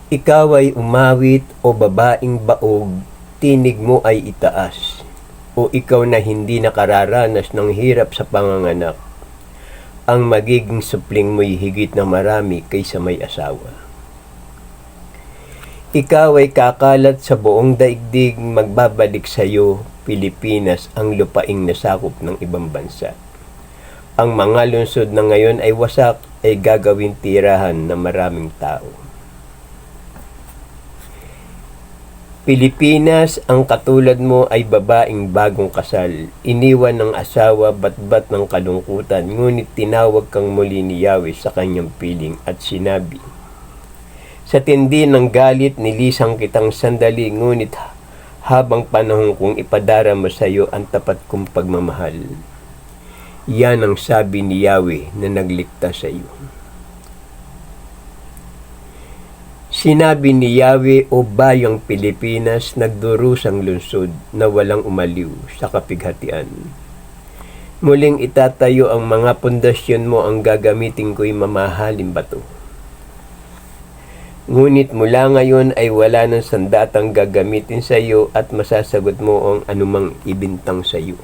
Ikaw ay umawit o babaeng baog, tinig mo ay itaas. O ikaw na hindi nakararanas ng hirap sa panganganak, ang magiging supling mo'y higit na marami kaysa may asawa. Ikaw ay kakalat sa buong daigdig, magbabalik sa iyo, Pilipinas, ang lupaing nasakop ng ibang bansa. Ang mga lungsod na ngayon ay wasak, ay gagawing tirahan ng maraming tao. Pilipinas, ang katulad mo ay babaeng bagong kasal, iniwan ng asawa batbat ng kalungkutan, ngunit tinawag kang muli ni Yahweh sa kanyang piling at sinabi, sa tindi ng galit nilisang kitang sandali, ngunit habang panahon kong ipadara mo sa iyo ang tapat kong pagmamahal. Yan ang sabi ni Yahweh na nagligtas sa iyo. Sinabi ni Yahweh, o bayang Pilipinas, nagdurusang lungsod na walang umaliw sa kapighatian. Muling itatayo ang mga pundasyon mo, ang gagamitin ko'y mamahaling bato. Ngunit mula ngayon ay wala ng sandatang gagamitin sa iyo at masasagot mo ang anumang ibintang sa iyo.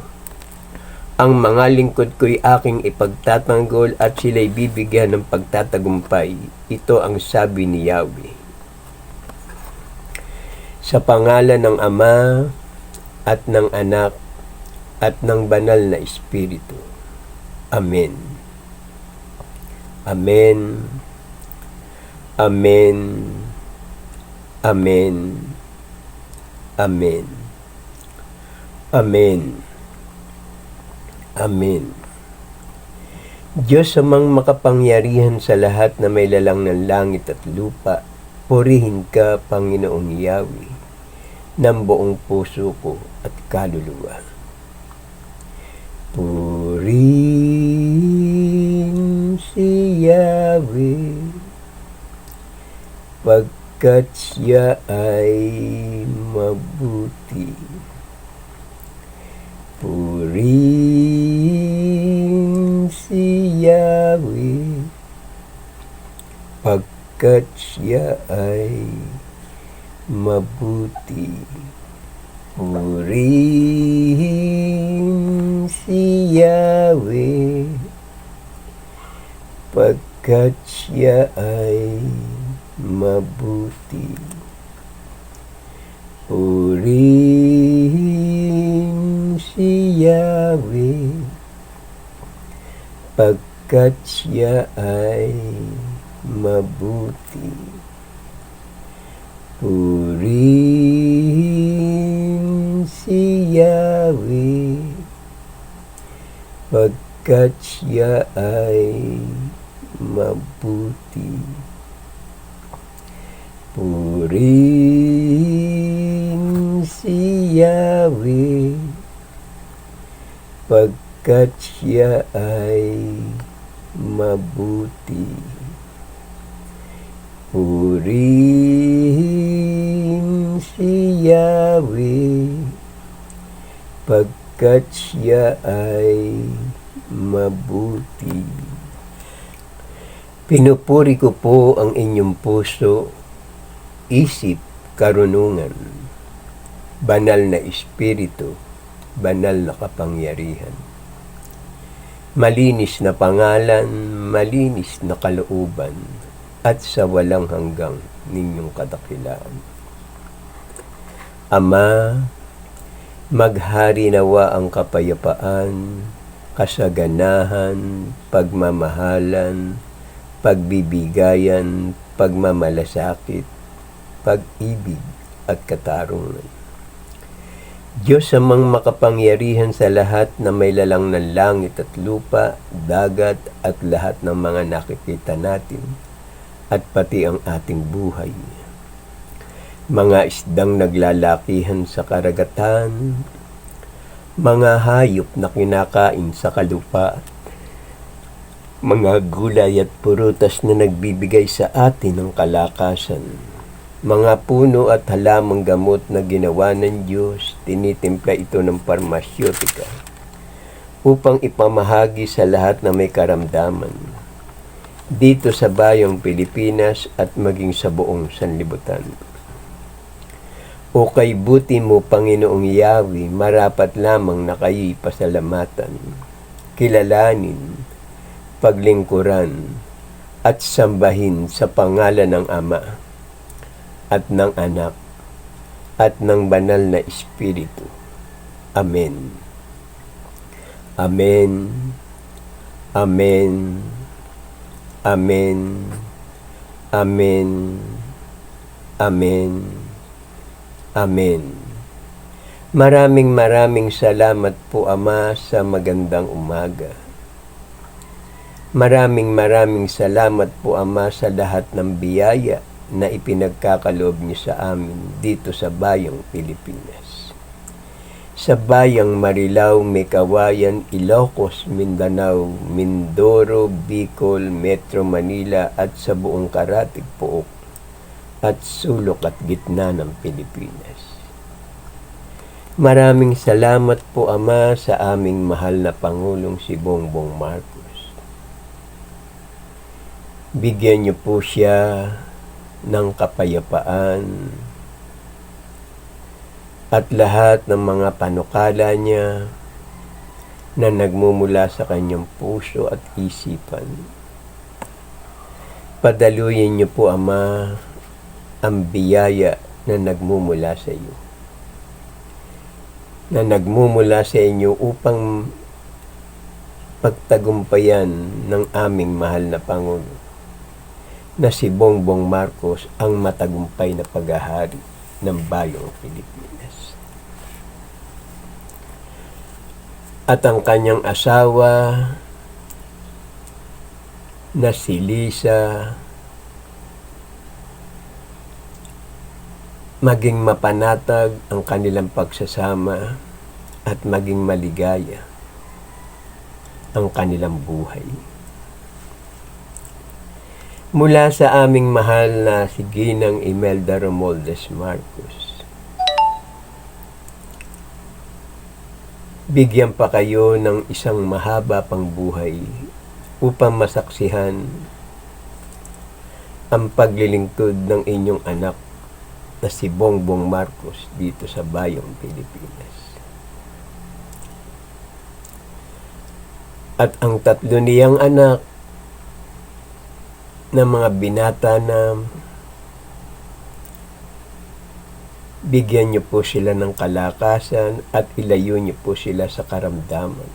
Ang mga lingkod ko'y aking ipagtatanggol at sila'y bibigyan ng pagtatagumpay. Ito ang sabi ni Yahweh. Sa pangalan ng Ama at ng Anak at ng Banal na Espiritu. Amen. Amen. Amen. Amen. Amen. Amen. Amen. Diyos amang makapangyarihan sa lahat na may lalang ng langit at lupa, purihin ka, Panginoong Yahweh, ng buong puso ko at kaluluwa. Purihin si Yahweh, pagkat siya ay mabuti. Purihin si Yahweh, pagkat siya ay mabuti. Purihin si Yahweh, pagkat siya ay mabuti. Purihin si Yahweh, pagkat siya ay mabuti. Purihin si Yahweh, pagkat siya ay mabuti. Purihin si Yahweh, pagkat siya ay mabuti. Purihin si Yahweh, pagkat siya ay mabuti. Pinupuri ko po ang inyong puso, isip, karunungan, banal na espiritu, banal na kapangyarihan. Malinis na pangalan, malinis na kalooban, at sa walang hanggang ninyong kadakilaan. Ama, maghari nawa ang kapayapaan, kasaganahan, pagmamahalan, pagbibigayan, pagmamalasakit, pag-ibig at katarungan. Diyos amang makapangyarihan sa lahat na may lalang ng langit at lupa, dagat at lahat ng mga nakikita natin, at pati ang ating buhay. Mga isdang naglalakihan sa karagatan, mga hayop na kinakain sa kalupaan, mga gulay at prutas na nagbibigay sa atin ng kalakasan, mga puno at halamang gamot na ginawa ng Diyos, tinitimpla ito ng parmasyotika upang ipamahagi sa lahat na may karamdaman. dito sa bayang Pilipinas at maging sa buong sanlibutan. O kay buti mo, Panginoong Yahweh, marapat lamang na kayo'y pasalamatan, kilalanin, paglingkuran, at sambahin sa pangalan ng Ama, at ng Anak, at ng Banal na Espiritu. Amen. Amen. Amen. Amen. Amen. Amen. Amen. Maraming salamat po, Ama, sa magandang umaga. Maraming salamat po, Ama, sa lahat ng biyaya na ipinagkakaloob niyo sa amin dito sa bayang Pilipinas. Sa bayang Marilao, Mekawayan, Ilocos, Mindanao, Mindoro, Bicol, Metro Manila at sa buong karatig pook at sulok at gitna ng Pilipinas. Maraming salamat po, Ama, sa aming mahal na Pangulong si Bongbong Marcos. Bigyan niyo po siya ng kapayapaan at lahat ng mga panukala niya na nagmumula sa kanyang puso at isipan. Padaluyin niyo po, Ama, ang biyaya na nagmumula sa iyo. Na nagmumula sa inyo upang pagtagumpayan ng aming mahal na Pangulo na si Bongbong Marcos ang matagumpay na paghahari ng bayang Pilipinas. At ang kanyang asawa na si Lisa maging mapanatag ang kanilang pagsasama at maging maligaya ang kanilang buhay. Mula sa aming mahal na si Ginang Imelda Romualdez Marcos, bigyan pa kayo ng isang mahaba pang buhay upang masaksihan ang paglilingkod ng inyong anak na si Bongbong Marcos dito sa bayang Pilipinas. At ang tatlo niyang anak na mga binata na bigyan niyo po sila ng kalakasan at ilayo niyo po sila sa karamdaman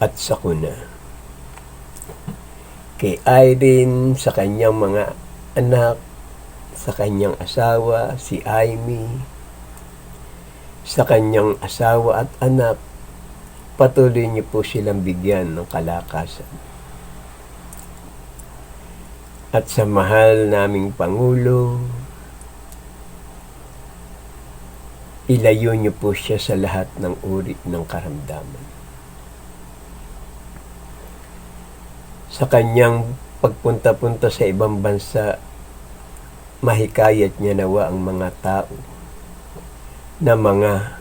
at sakuna. Kay Irene, sa kanyang mga anak, sa kanyang asawa, si Amy, sa kanyang asawa at anak, patuloy niyo po silang bigyan ng kalakasan. At sa mahal naming Pangulo, ilayo niyo po siya sa lahat ng uri ng karamdaman. Sa kanyang pagpunta-punta sa ibang bansa, mahikayat niya nawa ang mga tao na mga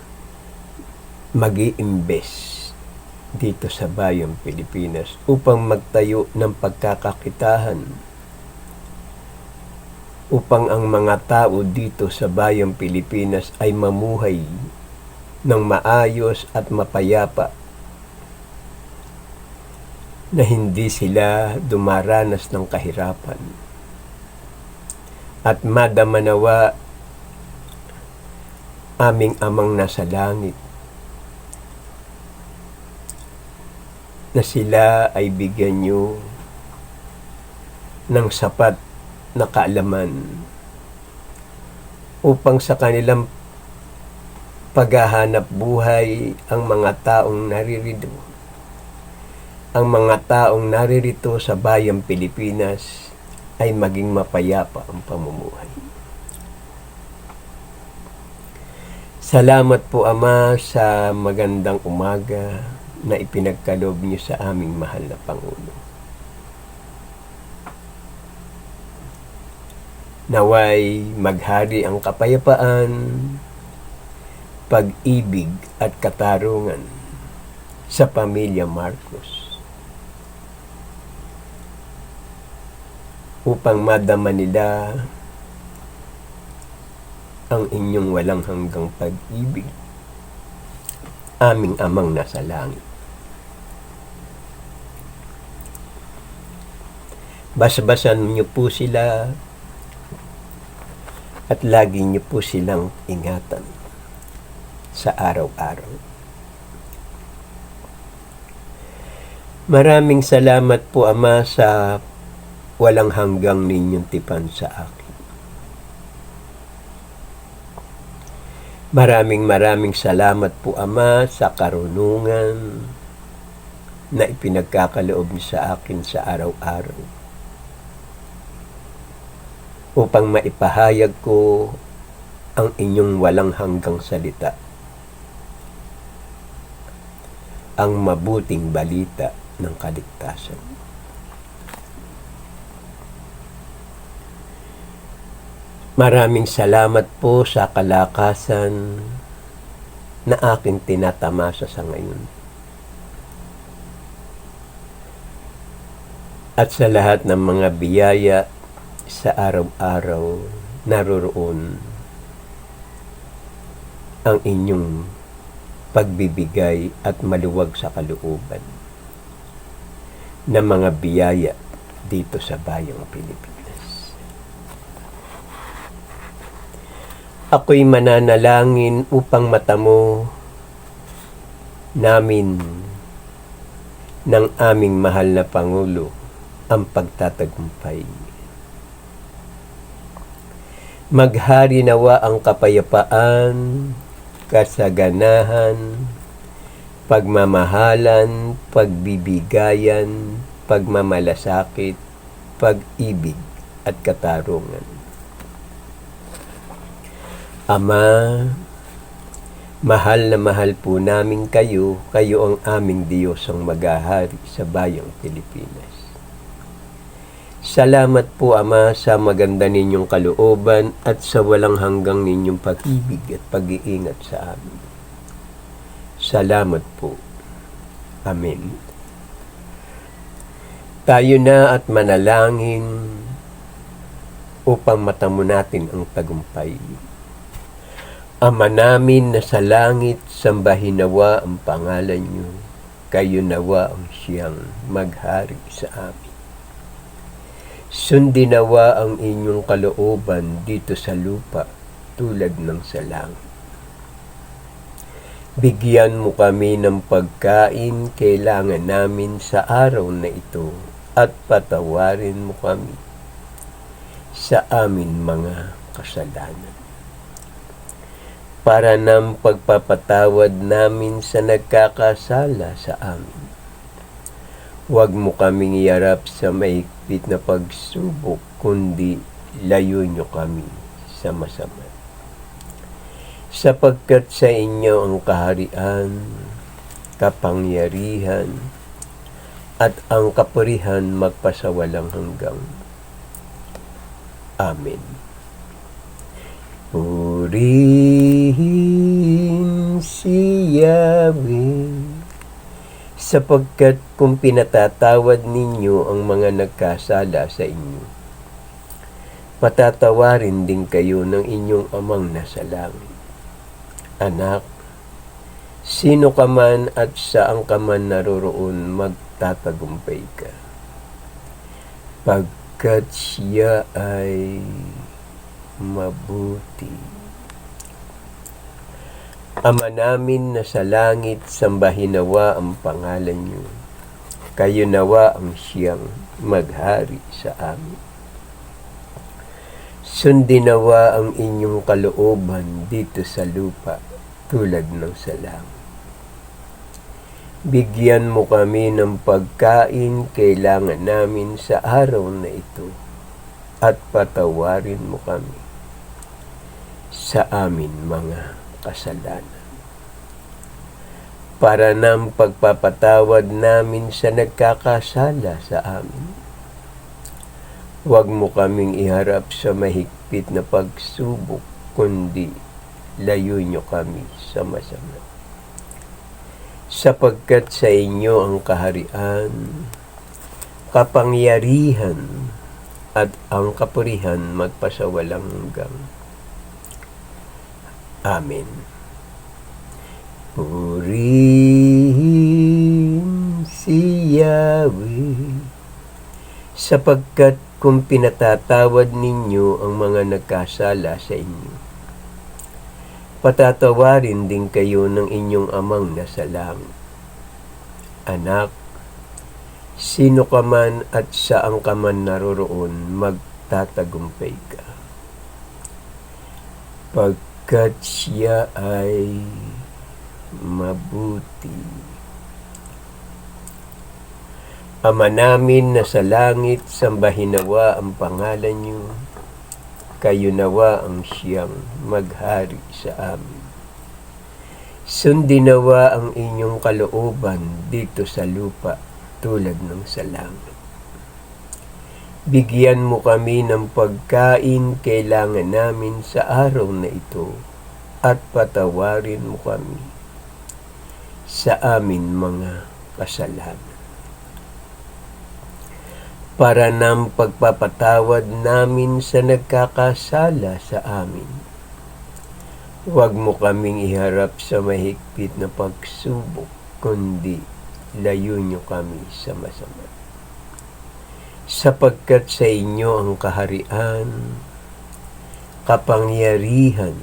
mag-iimbes dito sa bayang Pilipinas upang magtayo ng pagkakakitahan, upang ang mga tao dito sa bayang Pilipinas ay mamuhay ng maayos at mapayapa, na hindi sila dumaranas ng kahirapan, at madama nawa aming Amang nasa langit na sila ay bigyan niyo ng sapat na kaalaman upang sa kanilang paghahanap buhay ang mga taong naririto sa bayang Pilipinas ay maging mapayapa ang pamumuhay. Salamat po, Ama, sa magandang umaga na ipinagkaloob niyo sa aming mahal na Pangulo. Naway maghari ang kapayapaan, pag-ibig at katarungan sa pamilya Marcos upang madama nila ang inyong walang hanggang pag-ibig, aming Amang nasa langit. Basbasan niyo po sila at lagi niyo po silang ingatan sa araw-araw. Maraming salamat po, Ama, sa walang hanggang ninyong tipan sa akin. Maraming salamat po, Ama, sa karunungan na ipinagkakaloob niyo sa akin sa araw-araw, upang maipahayag ko ang inyong walang hanggang salita, ang mabuting balita ng kaligtasan. Maraming salamat po sa kalakasan na aking tinatamasa sa ngayon, at sa lahat ng mga biyaya sa araw-araw naroroon ang inyong pagbibigay at maluwag sa kalooban na mga biyaya dito sa bayang Pilipinas. Ako'y mananalangin upang matamo namin ng aming mahal na Pangulo ang pagtatagumpay. Maghari nawa ang kapayapaan, kasaganahan, pagmamahalan, pagbibigayan, pagmamalasakit, pag-ibig at katarungan. Ama, mahal na mahal po namin kayo, kayo ang aming Diyos ang maghahari sa bayang Pilipinas. Salamat po, Ama, sa maganda ninyong kalooban at sa walang hanggang ninyong pag-ibig at pag-iingat sa amin. Salamat po. Amen. Tayo na at manalangin upang matamo natin ang tagumpay. Ama namin na sa langit, sambahin nawa ang pangalan niyo. Kayo nawa ang siyang maghari sa amin. Sundin nawa ang inyong kalooban dito sa lupa tulad ng sa langit. Bigyan mo kami ng pagkain kailangan namin sa araw na ito at patawarin mo kami sa amin mga kasalanan, para ng pagpapatawad namin sa nagkakasala sa amin. Huwag mo kaming iharap sa mahigpit na pagsubok, kundi layo nyo kami sa masama. Sapagkat sa inyo ang kaharian, kapangyarihan, at ang kapurihan magpasawalang hanggang. Amen. Purihin si Yahweh, sapagkat kung pinatatawad ninyo ang mga nagkasala sa inyo, patatawarin din kayo ng inyong Amang nasa langit. Anak, sino ka man at saan ka man naroroon, magtatagumpay ka, pagkat siya ay mabuti. Ama namin na sa langit, sambahin nawa ang pangalan niyo. Kayo nawa ang siyang maghari sa amin. Sundin nawa ang inyong kalooban dito sa lupa tulad ng sa langit. Bigyan mo kami ng pagkain kailangan namin sa araw na ito at patawarin mo kami sa amin mga kasalanan, para ng pagpapatawad namin sa nagkakasala sa amin. Huwag mo kaming iharap sa mahigpit na pagsubok, kundi layo nyo kami sa masama. Sapagkat sa inyo ang kaharian, kapangyarihan, at ang kapurihan magpasawalang hanggan. Amen. Purihin si Yahweh, sapagkat kung pinatatawad ninyo ang mga nagkasala sa inyo, patatawarin din kayo ng inyong amang nasa langit. Anak, sino ka man at saan ka man naroroon, magtatagumpay ka. Pagkat siya ay mabuti. Ama namin na sa langit, sambahin nawa ang pangalan niyo. Kayo nawa ang siyang maghari sa amin. Sundin nawa ang inyong kalooban dito sa lupa tulad ng sa langit. Bigyan mo kami ng pagkain kailangan namin sa araw na ito at patawarin mo kami sa amin mga kasalanan, para ng pagpapatawad namin sa nagkakasala sa amin. Huwag mo kaming iharap sa mahigpit na pagsubok, kundi layo niyo kami sa masama. Sapagkat sa inyo ang kaharian, kapangyarihan,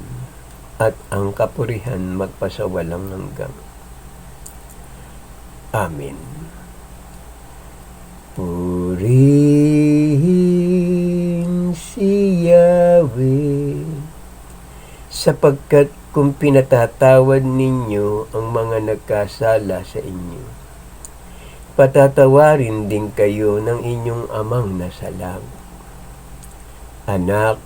at ang kapurihan magpasawalang hanggan. Amen. Purihin si Yahweh, sapagkat kung pinatatawad ninyo ang mga nagkasala sa inyo, patatawarin din kayo ng inyong amang nasa langit. Anak,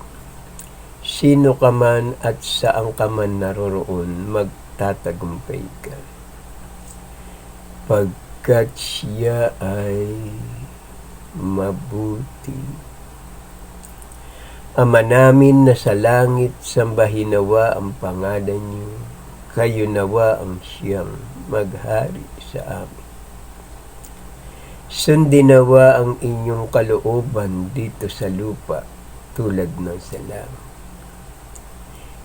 sino ka man at saan ka man naroroon, magtatagumpay ka. Pagkat siya ay mabuti. Ama namin na sa langit, sambahin nawa ang pangalan niyo. Kayo nawa ang siyang maghari sa amin. Sundin nawa ang inyong kalooban dito sa lupa tulad ng sa langit.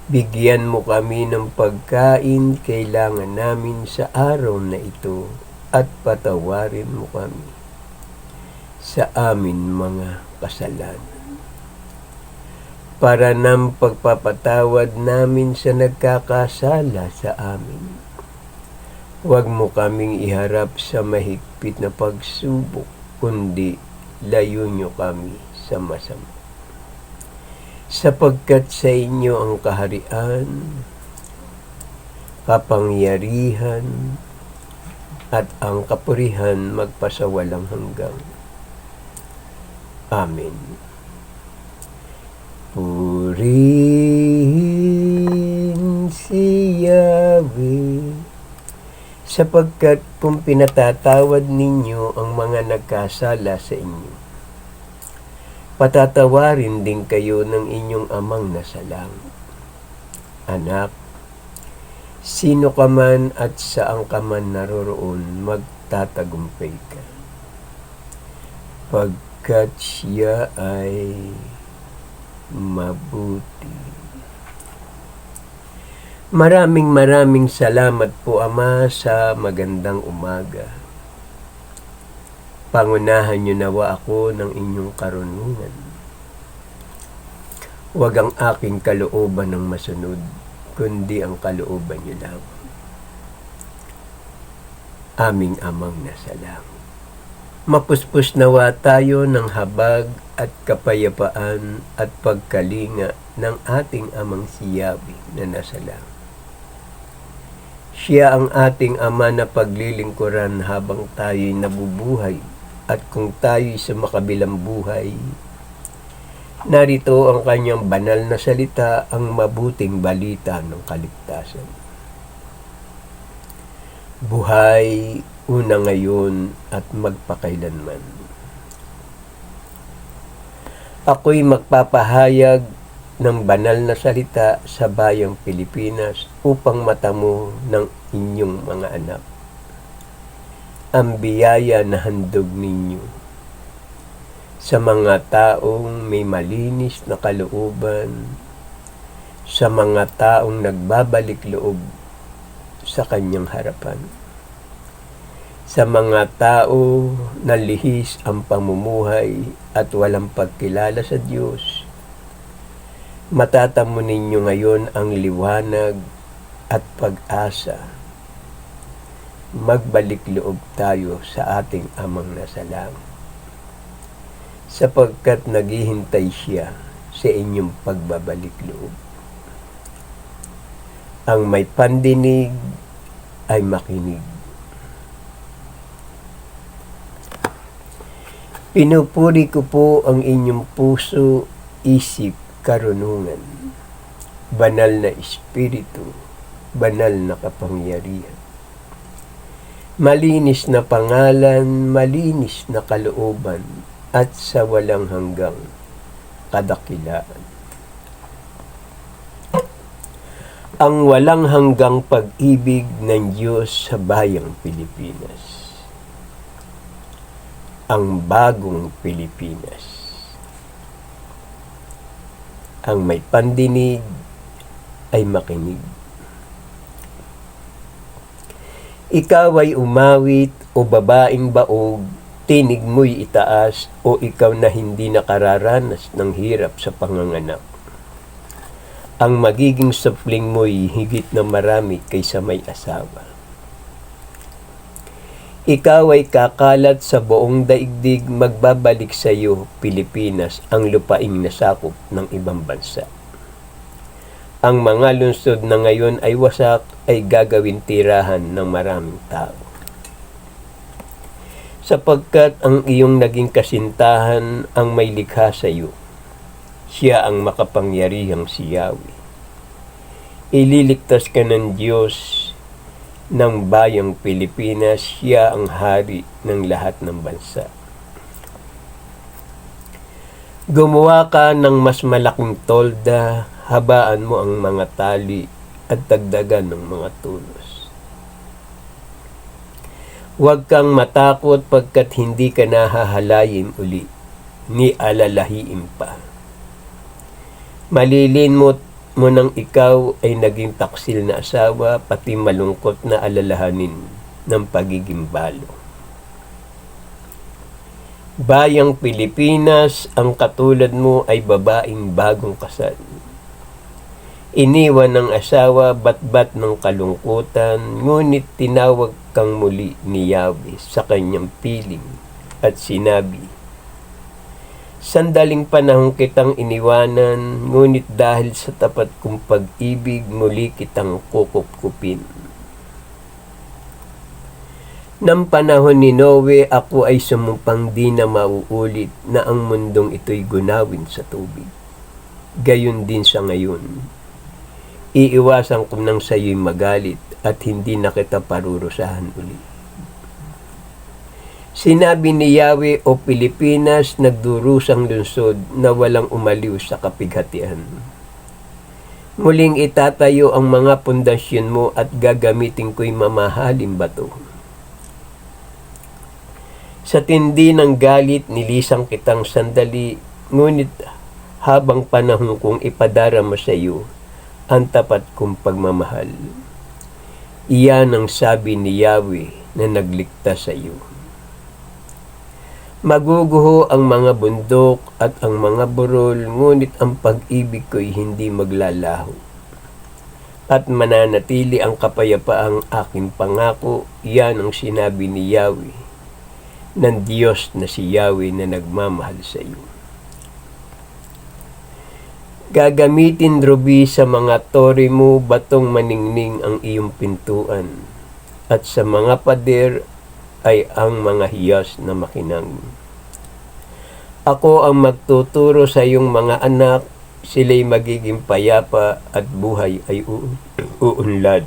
Bigyan mo kami ng pagkain kailangan namin sa araw na ito at patawarin mo kami sa amin mga kasalanan, para ng pagpapatawad namin sa nagkakasala sa amin. Huwag mo kaming iharap sa mahigpit na pagsubok, kundi layo niyo kami sa masama. Sapagkat sa inyo ang kaharian, kapangyarihan, at ang kapurihan magpasawalang hanggan. Amen. Purihin si Yahweh, sapagkat kung pinatatawad ninyo ang mga nagkasala sa inyo, patatawarin din kayo ng inyong amang nasa langit. Anak, sino ka man at saan ka man naroroon, magtatagumpay ka. Pagkat siya ay mabuti. Maraming salamat po, Ama, sa magandang umaga. Pangunahan niyo nawa ako ng inyong karunungan. Huwag ang aking kalooban ang masunod, kundi ang kalooban niyo lamang. Aming Amang nasa langit. Mapuspos nawa tayo ng habag at kapayapaan at pagkalinga ng ating Amang si Yahweh na nasa langit. Siya ang ating Ama na paglilingkuran habang tayo'y nabubuhay, at kung tayo'y sa makabilang buhay, narito ang kanyang banal na salita, ang mabuting balita ng kaligtasan. Buhay, una ngayon at magpakailanman. Ako'y magpapahayag ng banal na salita sa bayang Pilipinas upang matamo ng inyong mga anak ang biyaya na handog ninyo. sa mga taong may malinis na kalooban, sa mga taong nagbabalik loob sa kanyang harapan, sa mga tao na lihis ang pamumuhay at walang pagkilala sa Diyos. Matatamo ninyo ngayon ang liwanag at pag-asa. Magbalik loob tayo sa ating Amang nasa langit, sapagkat naghihintay siya sa inyong pagbabalik loob. Ang may pandinig ay makinig. Pinupuri ko po ang inyong puso, isip, karunungan, banal na espiritu, banal na kapangyarihan. Malinis na pangalan, malinis na kalooban, at sa walang hanggang kadakilaan. Ang walang hanggang pag-ibig ng Diyos sa bayang Pilipinas. Ang bagong Pilipinas. Ang may pandinig ay makinig. Ikaw ay umawit o babaeng baog, tinig mo'y itaas o ikaw na hindi nakararanas ng hirap sa panganganak. Ang magiging supling mo'y higit na marami kaysa may asawa. Ikaw ay kakalat sa buong daigdig, magbabalik sa iyo, Pilipinas, ang lupaing nasakop ng ibang bansa. Ang mga lungsod na ngayon ay wasak ay gagawin tirahan ng maraming tao. Sapagkat ang iyong naging kasintahan ang may likha sa iyo, siya ang makapangyarihang si Yahweh. Ililigtas ka ng Diyos ng bayang Pilipinas, siya ang hari ng lahat ng bansa. Gumawa ka ng mas malaking tolda, habaan mo ang mga tali at dagdagan ng mga tulos. Huwag kang matakot pagkat hindi ka nahahalayin uli, ni alalahiin pa. Malilinmot mo nang ikaw ay naging taksil na asawa, pati malungkot na alalahanin ng pagiging balo. Bayang Pilipinas, ang katulad mo ay babaeng bagong kasal. Iniwan ng asawa, batbat ng kalungkutan, ngunit tinawag kang muli ni Yahweh sa kanyang piling at sinabi, sandaling panahon kitang iniwanan, ngunit dahil sa tapat kong pag-ibig, muli kitang kukupkupin. Nang panahon ni Noe, ako ay sumumpang di na mauulit na ang mundong ito'y gunawin sa tubig. Gayon din sa ngayon. Iiwasan ko nang sa'yo'y magalit at hindi na kita parurusahan ulit. Sinabi ni Yahweh, o Pilipinas, nagdurusang lungsod na walang umaliw sa kapighatian. Muling itatayo ang mga pundasyon mo at gagamitin ko'y mamahaling bato. Sa tindi ng galit, nilisang kitang sandali, ngunit habang panahon kong ipadarama sa iyo, ang tapat kong pagmamahal. Iyan ang sabi ni Yahweh na nagligtas sa iyo. Maguguho ang mga bundok at ang mga burol, ngunit ang pag-ibig ko'y hindi maglalaho. At mananatili ang kapayapaang aking pangako, iyan ang sinabi ni Yahweh, ng Diyos na si Yahweh na nagmamahal sa iyo. Gagamitin rubi sa mga tore mo, batong maningning ang iyong pintuan, at sa mga pader ay ang mga hiyas na makinang. Ako ang magtuturo sa iyong mga anak, sila'y magiging payapa at buhay ay uunlad.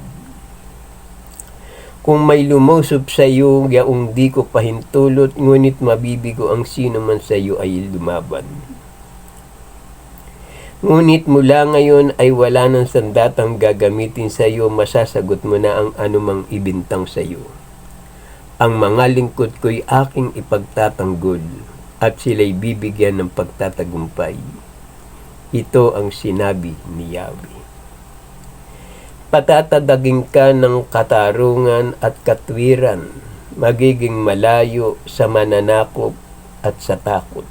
Kung may lumusob sa iyo, yaong di ko pahintulot, ngunit mabibigo ang sino man sa iyo ay lumaban. Ngunit mula ngayon ay wala ng sandatang gagamitin sa iyo, masasagot mo na ang anumang ibintang sa iyo. Ang mga lingkod ko'y aking ipagtatanggol, at sila'y bibigyan ng pagtatagumpay. Ito ang sinabi ni Yahweh. Patatadagin ka ng katarungan at katwiran, magiging malayo sa mananakop at sa takot.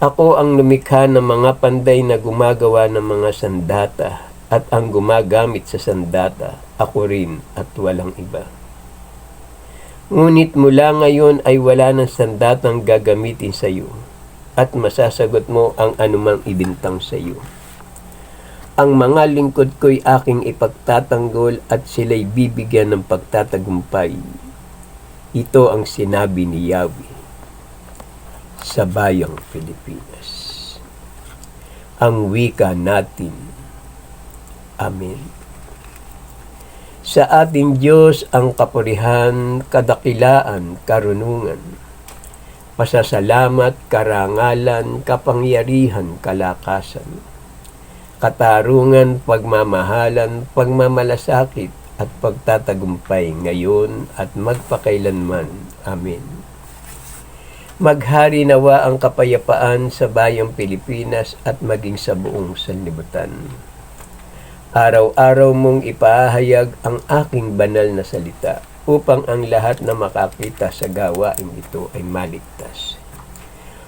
Ako ang lumikha ng mga panday na gumagawa ng mga sandata at ang gumagamit sa sandata, ako rin at walang iba. Ngunit mula ngayon ay wala ng sandatang gagamitin sa iyo at masasagot mo ang anumang ibintang sa iyo. Ang mga lingkod ko'y aking ipagtatanggol at sila'y bibigyan ng pagtatagumpay. Ito ang sinabi ni Yahweh sa bayang Pilipinas. Ang wika natin. Amen. Sa ating Diyos ang kapurihan, kadakilaan, karunungan, pasasalamat, karangalan, kapangyarihan, kalakasan, katarungan, pagmamahalan, pagmamalasakit, at pagtatagumpay ngayon at magpakailanman. Amen. Maghari nawa ang kapayapaan sa bayang Pilipinas at maging sa buong sanlibutan. Araw-araw mong ipahayag ang aking banal na salita upang ang lahat na makakita sa gawain ito ay maligtas.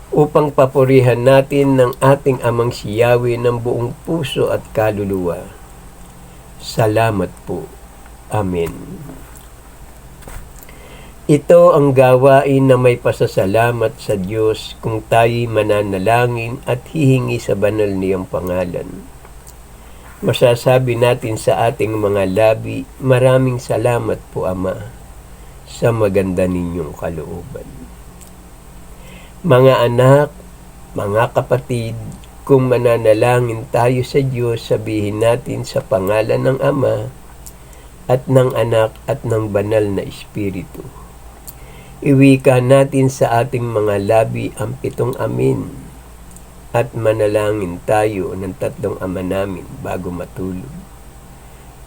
Upang papurihan natin ng ating amang si Yahweh ng buong puso at kaluluwa. Salamat po. Amen. Ito ang gawain na may pasasalamat sa Diyos kung tayo'y mananalangin at hihingi sa banal niyang pangalan. Masasabi natin sa ating mga labi, maraming salamat po Ama sa maganda ninyong kalooban. Mga anak, mga kapatid, kung mananalangin tayo sa Diyos, sabihin natin sa pangalan ng Ama at ng Anak at ng Banal na Espiritu. Iwika natin sa ating mga labi ang 7 amin at manalangin tayo ng 3 Ama namin bago matulog.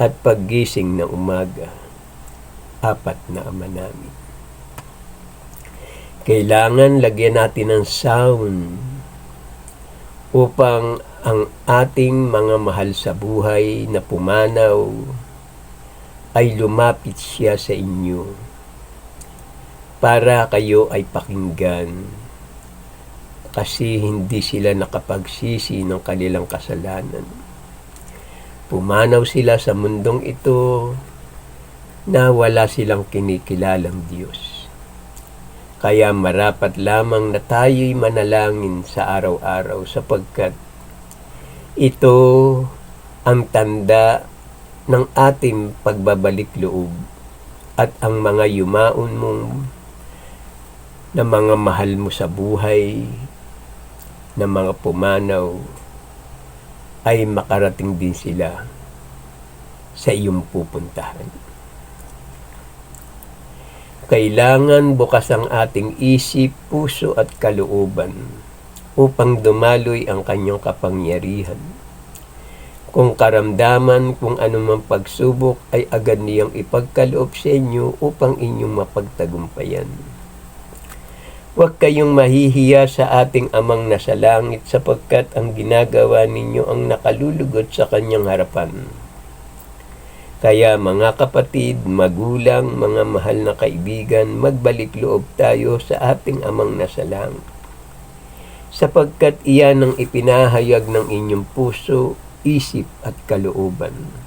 At paggising ng umaga, 4 na Ama namin. Kailangan lagyan natin ng sound upang ang ating mga mahal sa buhay na pumanaw ay lumapit siya sa inyo para kayo ay pakinggan kasi hindi sila nakapagsisi ng kanilang kasalanan. Pumanaw sila sa mundong ito na wala silang kinikilalang Diyos. Kaya marapat lamang na tayo'y manalangin sa araw-araw sapagkat ito ang tanda ng ating pagbabalik loob at ang mga yumaon mong na mga mahal mo sa buhay na mga pumanaw ay makarating din sila sa iyong pupuntahan. Kailangan bukas ang ating isip, puso at kalooban upang dumaloy ang kanyang kapangyarihan. Kung karamdaman, kung anumang pagsubok ay agad niyang ipagkaloob sa inyo upang inyong mapagtagumpayan. Huwag kayong mahihiya sa ating Amang nasa langit sapagkat ang ginagawa ninyo ang nakalulugod sa kanyang harapan. Kaya mga kapatid, magulang, mga mahal na kaibigan, magbalik loob tayo sa ating Amang nasa langit. Sapagkat iyan ang ipinahayag ng inyong puso, isip at kalooban.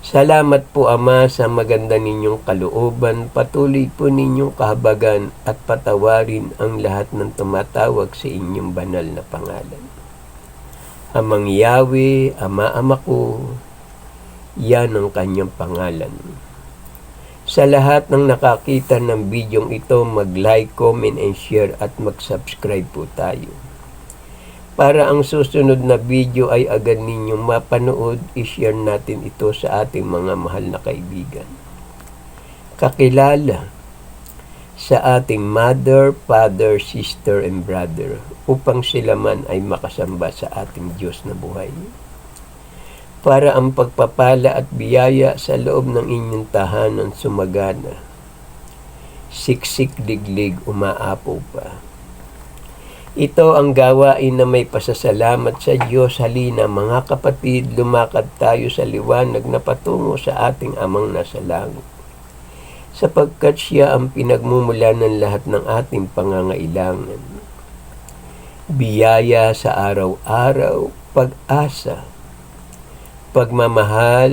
Salamat po Ama sa maganda ninyong kalooban, patuloy po ninyong kahabagan at patawarin ang lahat ng tumatawag sa inyong banal na pangalan. Amang Yahweh, Ama ko, yan ang kanyang pangalan. Sa lahat ng nakakita ng bidyong ito, mag-like, comment, and share at mag-subscribe po tayo. Para ang susunod na video ay agad ninyong mapanood, i-share natin ito sa ating mga mahal na kaibigan. Kakilala sa ating mother, father, sister, and brother upang sila man ay makasamba sa ating Diyos na buhay. Para ang pagpapala at biyaya sa loob ng inyong tahanan sumagana. siksik diglig umaapaw pa. Ito ang gawain na may pasasalamat sa Diyos. Halina mga kapatid, lumakad tayo sa liwanag na patungo sa ating Amang nasa langit. Sapagkat siya ang pinagmumula ng lahat ng ating pangangailangan. Biyaya sa araw-araw, pag-asa, pagmamahal,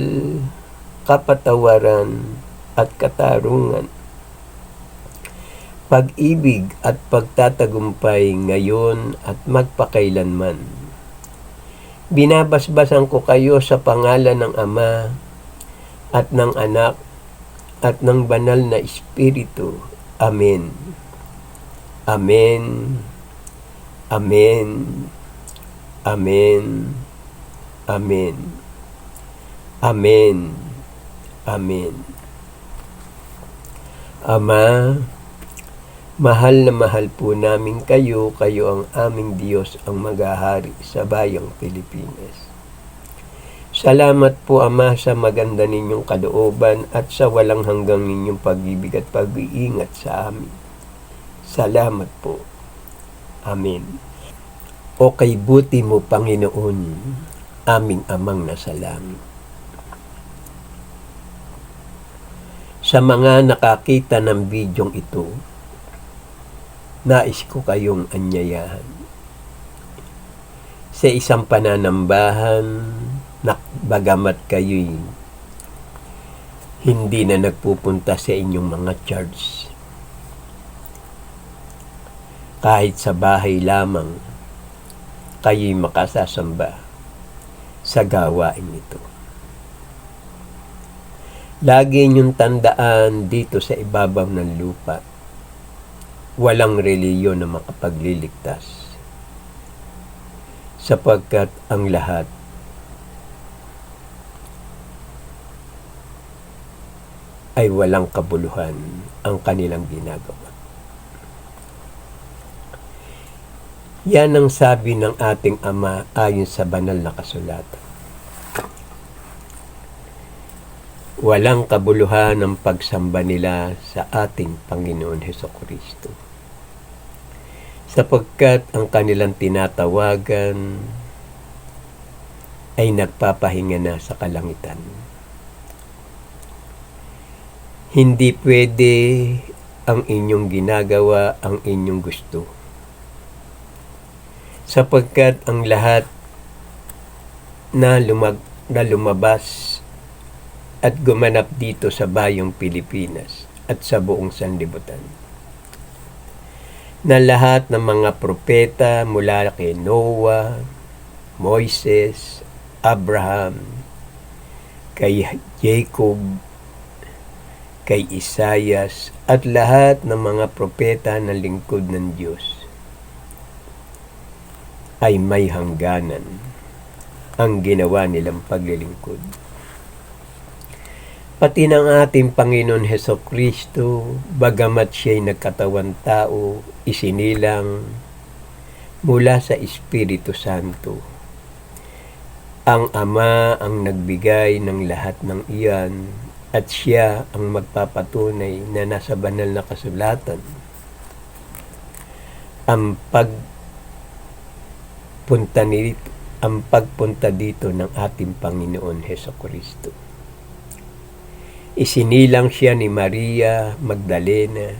kapatawaran at katarungan. Pag-ibig at pagtatagumpay ngayon at magpakailanman. Binabasbasan ko kayo sa pangalan ng Ama at ng Anak at ng Banal na Espiritu. Amen. Amen. Amen. Amen. Amen. Amen. Amen. Ama, mahal na mahal po namin kayo, kayo ang aming Diyos ang maghahari sa bayang Pilipinas. Salamat po Ama sa maganda ninyong kalooban at sa walang hanggang ninyong pag-ibig at pag-iingat sa amin. Salamat po. Amen. O kay buti mo Panginoon, aming Amang nasa langit. Sa mga nakakita ng bidyong ito, nais ko kayong anyayahan. Sa isang pananambahan, bagamat kayo'y hindi na nagpupunta sa inyong mga church, kahit sa bahay lamang, kayo'y makasasamba sa gawain ito. Lagi niyong tandaan dito sa ibabaw ng lupa, walang reliyon na makapagliligtas, sapagkat ang lahat ay walang kabuluhan ang kanilang ginagawa. Yan ang sabi ng ating Ama ayon sa banal na kasulatan. Walang kabuluhan ang pagsamba nila sa ating Panginoon Hesukristo, sapagkat ang kanilang tinatawagan ay nagpapahinga na sa kalangitan. Hindi pwede ang inyong ginagawa ang inyong gusto, sapagkat ang lahat na lumabas at gumanap dito sa bayong Pilipinas at sa buong sanlibutan, na lahat ng mga propeta mula kay Noah, Moises, Abraham, kay Jacob, kay Isaias, at lahat ng mga propeta na lingkod ng Diyos ay may hangganan ang ginawa nilang paglilingkod. Pati ng ating Panginoon Hesukristo, bagamat siya'y nagkatawan tao, isinilang mula sa Espiritu Santo. Ang Ama ang nagbigay ng lahat ng iyan at siya ang magpapatunay na nasa banal na kasulatan. Ang pagpunta dito ng ating Panginoon Hesukristo. Isinilang siya ni Maria Magdalena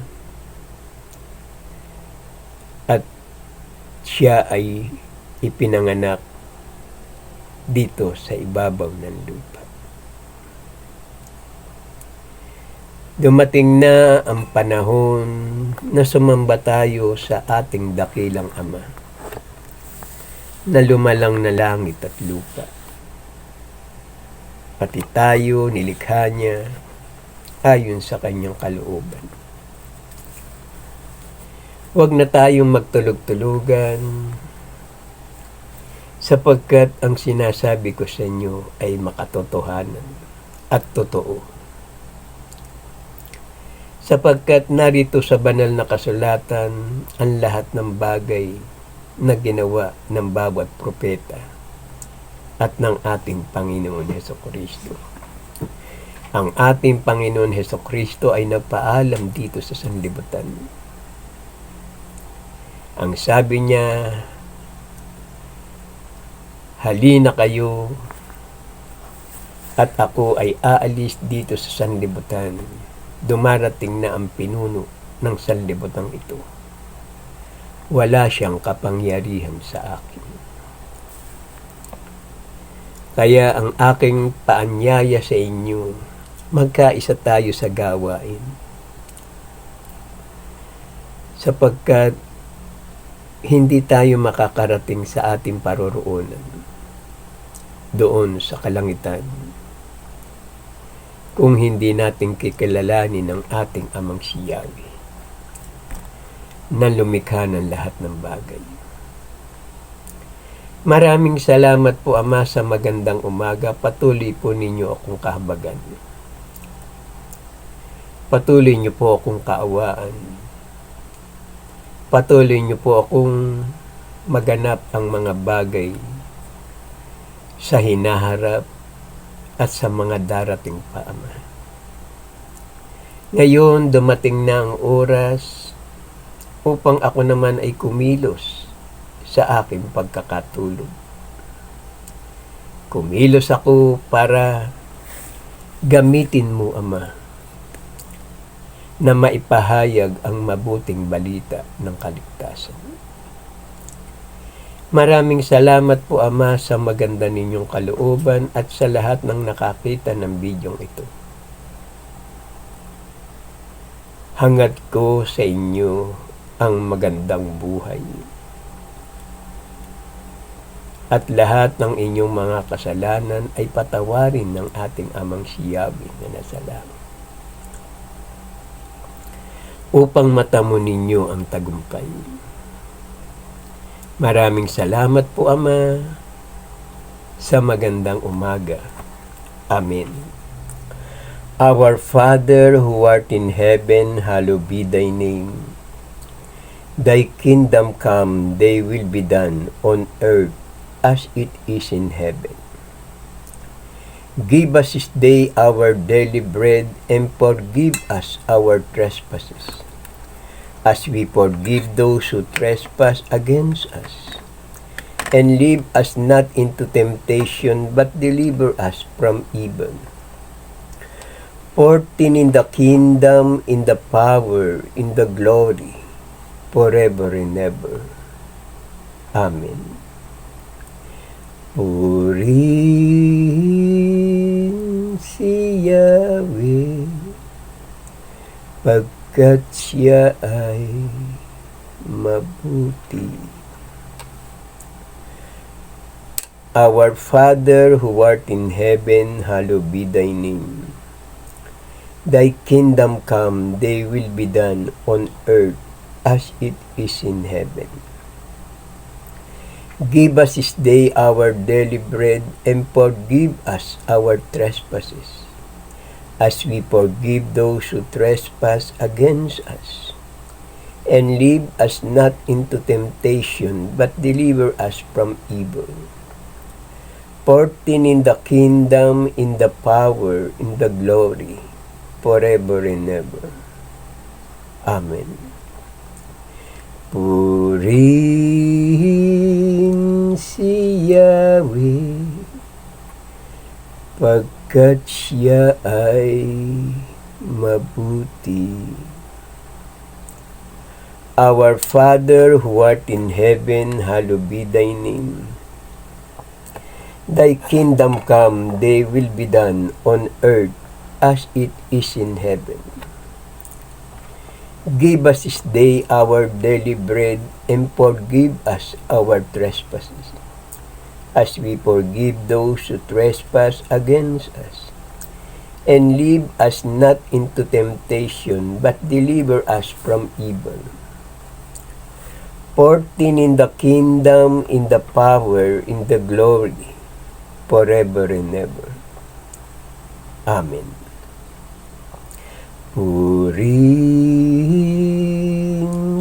at siya ay ipinanganak dito sa ibabaw ng lupa. Dumating na ang panahon na sumamba tayo sa ating dakilang Ama na lumalang na langit at lupa. Pati tayo nilikha niya ayon sa kanyang kalooban. Huwag na tayong magtulog-tulugan, sapagkat ang sinasabi ko sa inyo ay makatotohanan at totoo. Sapagkat narito sa banal na kasulatan ang lahat ng bagay na ginawa ng bawat propeta at ng ating Panginoon Hesukristo. Ang ating Panginoon Hesukristo ay nagpaalam dito sa sanlibutan. Ang sabi niya, halina kayo at ako ay aalis dito sa sanlibutan. Dumarating na ang pinuno ng sanlibutan ito. Wala siyang kapangyarihan sa akin. Kaya ang aking paanyaya sa inyo, magkaisa tayo sa gawain. Sapagkat hindi tayo makakarating sa ating paroroonan doon sa kalangitan kung hindi natin kikilalanin ang ating Amang si Yahweh na lumikha ng lahat ng bagay. Maraming salamat po, Ama, sa magandang umaga. Patuloy po ninyo akong kahabagan. Patuloy niyo po akong kaawaan. Patuloy niyo po akong maganap ang mga bagay sa hinaharap at sa mga darating pa, Ama. Ngayon, dumating na ang oras upang ako naman ay kumilos sa aking pagkakatulog. Kumilos ako para gamitin mo, Ama, na maipahayag ang mabuting balita ng kaligtasan. Maraming salamat po, Ama, sa maganda ninyong kalooban at sa lahat ng nakakita ng bidyong ito. Hangad ko sa inyo ang magandang buhay. At lahat ng inyong mga kasalanan ay patawarin ng ating Amang si Yahweh na nasa langit, upang matamo ninyo ang tagumpay. Maraming salamat po, Ama, sa magandang umaga. Amen. Our Father who art in heaven, hallowed be thy name. Thy kingdom come, thy will be done on earth as it is in heaven. Give us this day our daily bread, and forgive us our trespasses, as we forgive those who trespass against us. And lead us not into temptation, but deliver us from evil. For thine is the kingdom, in the power, in the glory, forever and ever. Amen. Purihin si Yahweh, pagkat siya ay mabuti. Our Father who art in heaven, hallowed be thy name. Thy kingdom come, thy will be done on earth as it is in heaven. Give us this day our daily bread, and forgive us our trespasses, as we forgive those who trespass against us. And lead us not into temptation, but deliver us from evil. For thine is the kingdom, in the power, in the glory, forever and ever. Amen. Purihin si Yahweh, pagkat siya ay mabuti. Our Father who art in heaven, hallowed be thy name. Thy kingdom come, thy will be done on earth as it is in heaven. Give us this day our daily bread, and forgive us our trespasses, as we forgive those who trespass against us. And lead us not into temptation, but deliver us from evil. For thine is the kingdom, in the power, in the glory, forever and ever. Amen. Purihin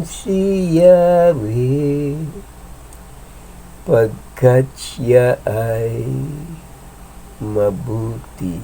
si Yahweh, pagkat siya ay mabuti.